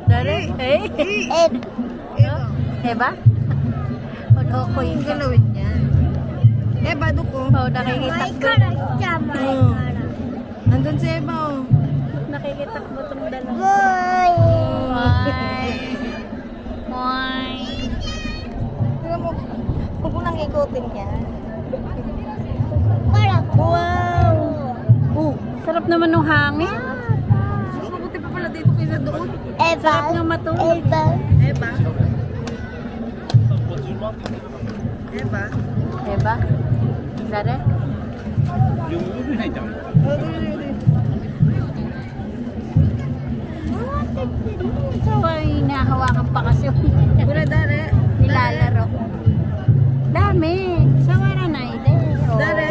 Dali. Eba? Mag-okoy Ang ka. galawin niya. Eba, duko. Oh, nakikitakbo. Nandun si Eba, oh. Nakikitakbo itong dalawa. Boy! Why? Why? Tingnan mo. Huwag mo nang ikutin niya. Wow! Oh, sarap naman ng hangin. Mas mabuti pa pala dito kaysa doon. Sarap ng matulog. Eba. Eba. Eba? Dali? Oh, dali. So, ay nahawakan pa kasi. Wala, dali. Nilalaro. Dami. Sawara na ide. Dali.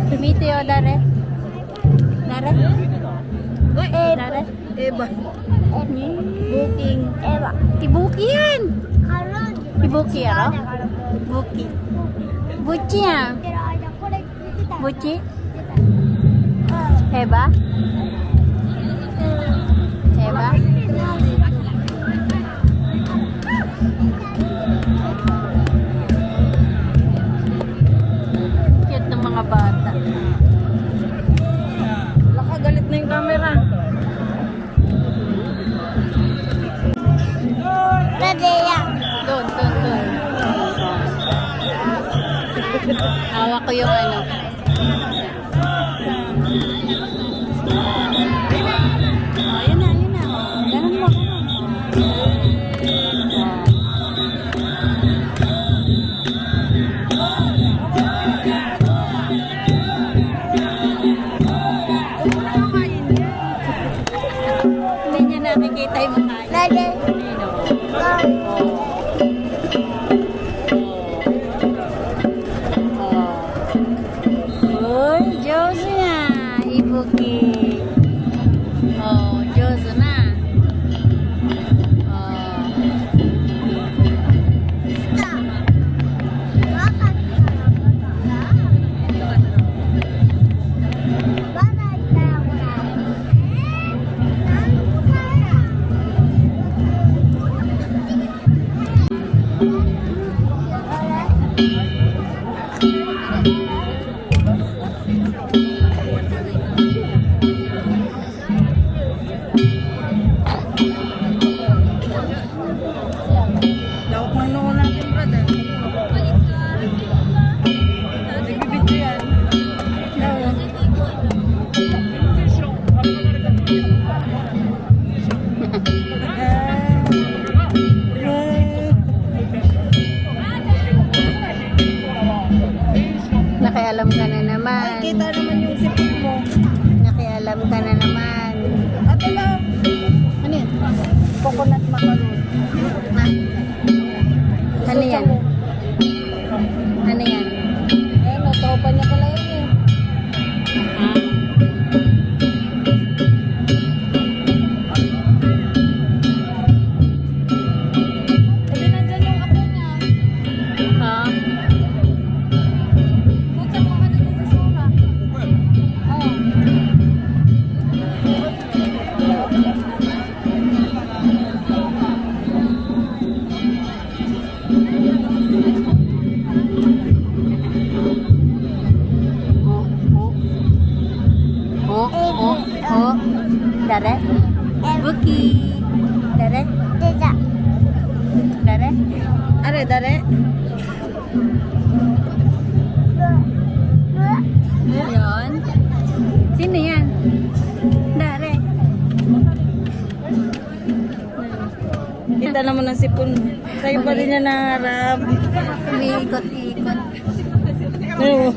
Tumitio, dare. Dare. Uy, Dare. Eba. Booking. Eba. Ibuki yan. Ibuki yan, oh? Buki. Buchi yan. Buchi. Eba. Eba. Cute ng mga bata. Laka, galit na yung camera. Doon. Hawak ko yung ano. Oh, yun na. Ganun mo. Hindi niya nakikita yung mga Uy, Josie na. Ibuki. Oh, Josie na. Lawak ng noo natin, brother. Nagbibidyo yan. Nakialam ka na naman. Ay, kita naman yung sipin mo. Nakialam ka na naman. At lang. Ano yan? Coconut macaron. Ano yan? Ano yan? Ayun, no, tropa niya pala yun eh. Kasi nandyan yung apo niya. Ha? Buksan mo ka na sa sura. Oo. Oh. Dare? Buki. Dare? Dare? Are, dare. Yun. Sino yan? Dare. Kita naman ang sipon. Sa'yo pa rin niya naharap. Umiikot-ikot. Oo.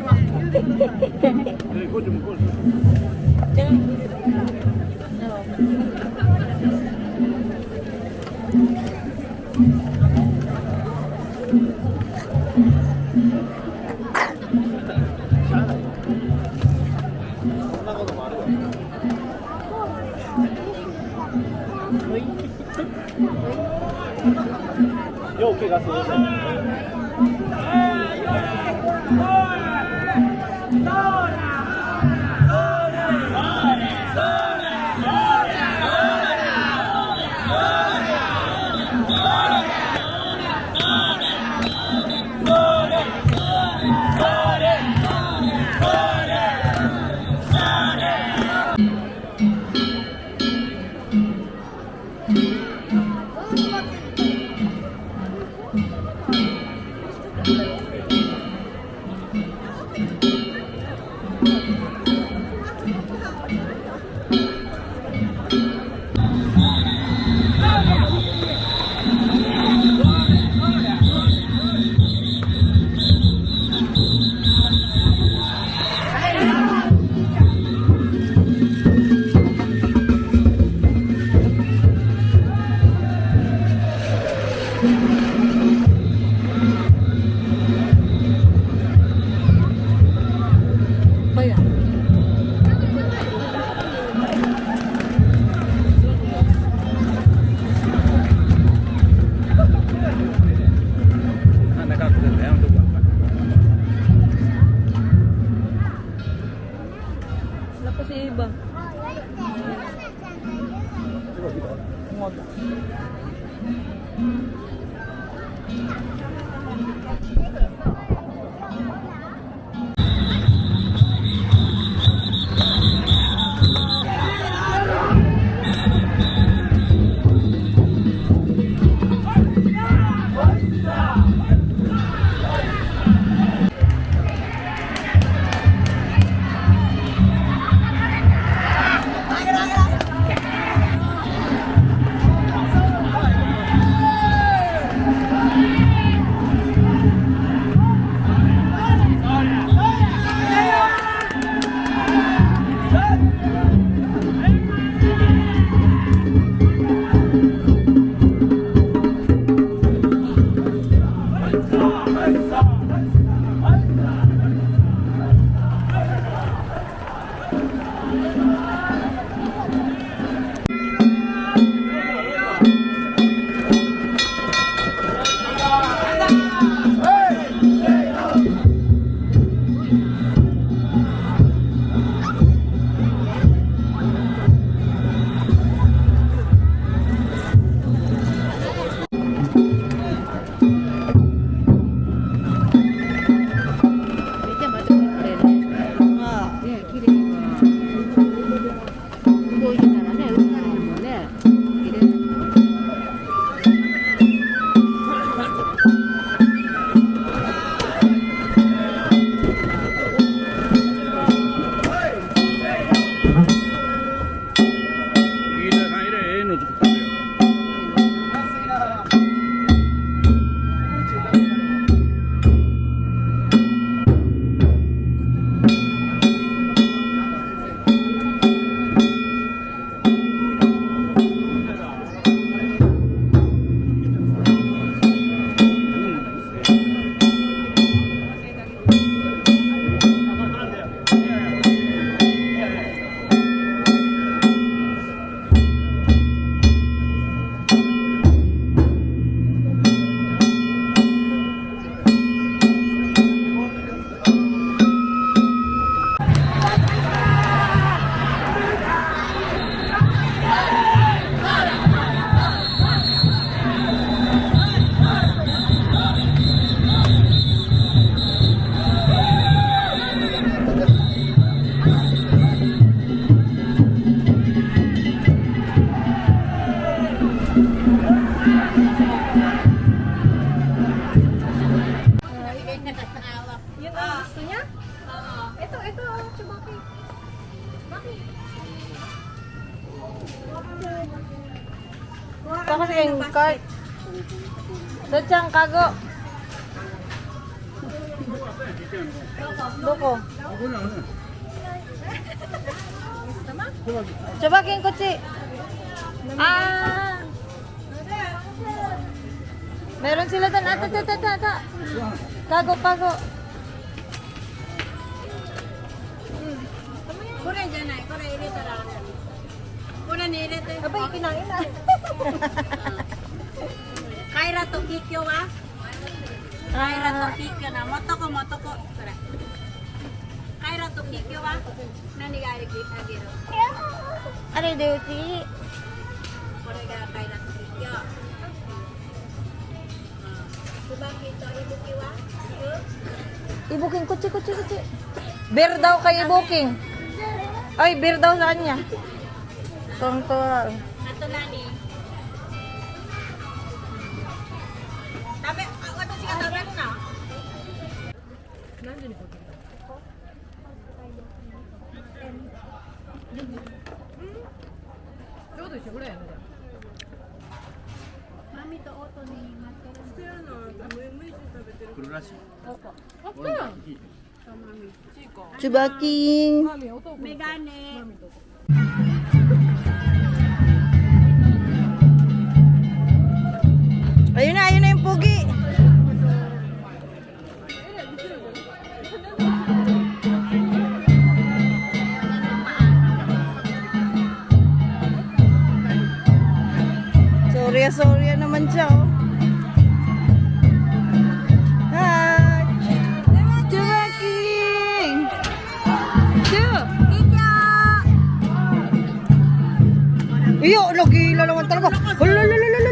めっちゃまとめてくれるね。ね、綺麗に動いてたらね、動かないもんね。綺麗。Kita kan ini nutup kamera. Yun ang gusto niya? Ito, Chubaki. Tapos yung cart. Doon kago. Doko. Ako na, ano? Coba king kutsi. Ah. Meron sila doon. Ata. Kago. Kore dyan ay, kore irit na lang. Kore nirit eh. Abay, kinain na. Kaira to kikyo wa? Kaira to kikyo na. Motoko. Kore. Kaira to kikyo wa? Nani ga agiro? Ano yung duty? Kore ga kaira to kikyo. Subaki to ibuki wa? Ibuking kutsi. Beer daw kay ibuking. Ay, beer daw sa kanya. Tuwang-tuwa. Ato nani. Tabe, ano siya tabe na? Mami to oto ni matero. Kurasi. Chubaking. Megane. Ayun na yung pugi. Sorya naman siya, oh. Hi! Chubaking! Iyo, nagila naman talaga. Lalo.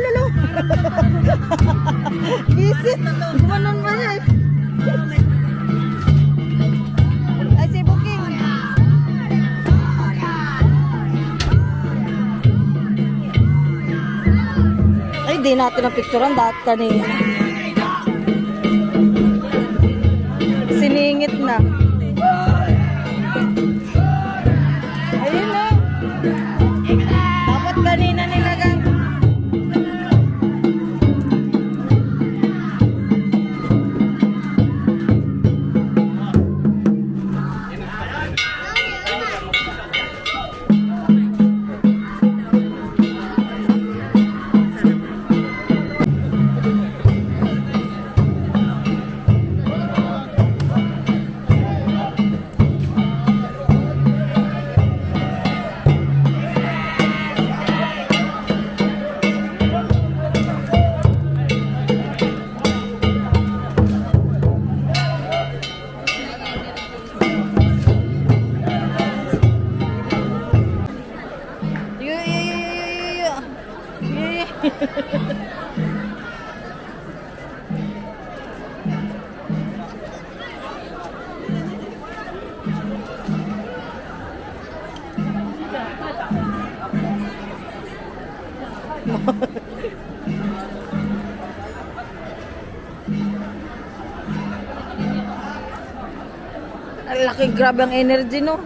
Buisit! Gumanon ba niya eh? Ay, si Booking. Ay, di natin na picturean dahil kanina. Siningit na. Ayun na. Dapat kanina nilagang. Ang laki, grabe ang energy, no?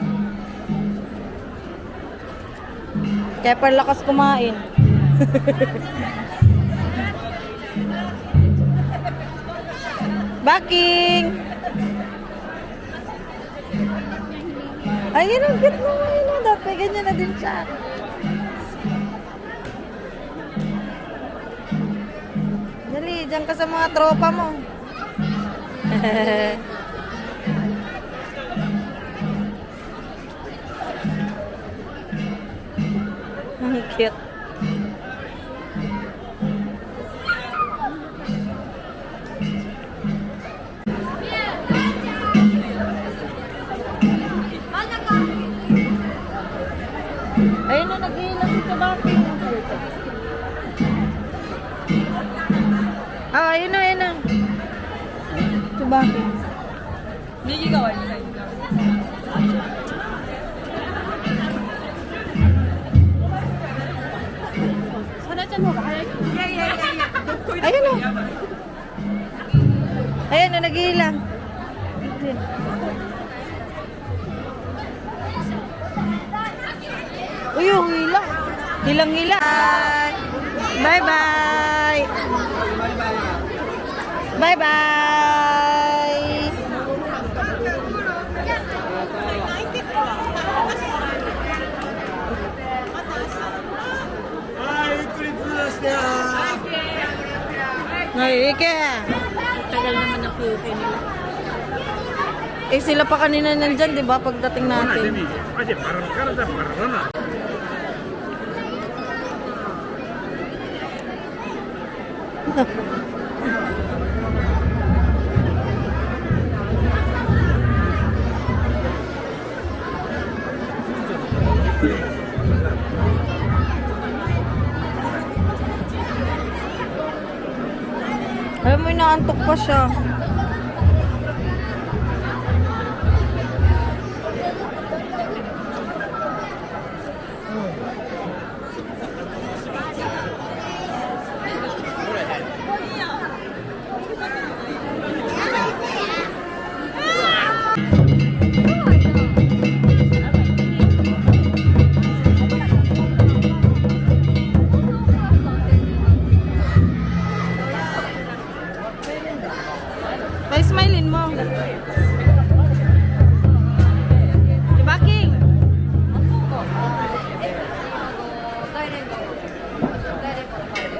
Kaya lakas kumain. Baking! Ayun ang cute mo ngayon, no? Dapat ganyan na din siya. Dali, dyan ka sa mga tropa mo. Ang cute. Ayun na, nag-iilang dito bakit? Ah, ayun na, ayun na. Ito bakit? Migi ka wala. Ayun na. Ayun na, nag-iilang. Uy, yung hila. Hilang-hila. Bye-bye. Bye-bye. Ngay, Ike. Tagal naman ang kuki nila. Eh, sila pa kanina nandyan, di ba? Pagdating natin. Oye, perdona. Alam mo, inaantok pa siya. Pa-smilein mo. Baking!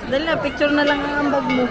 Dali na, picture na lang ang ambag mo.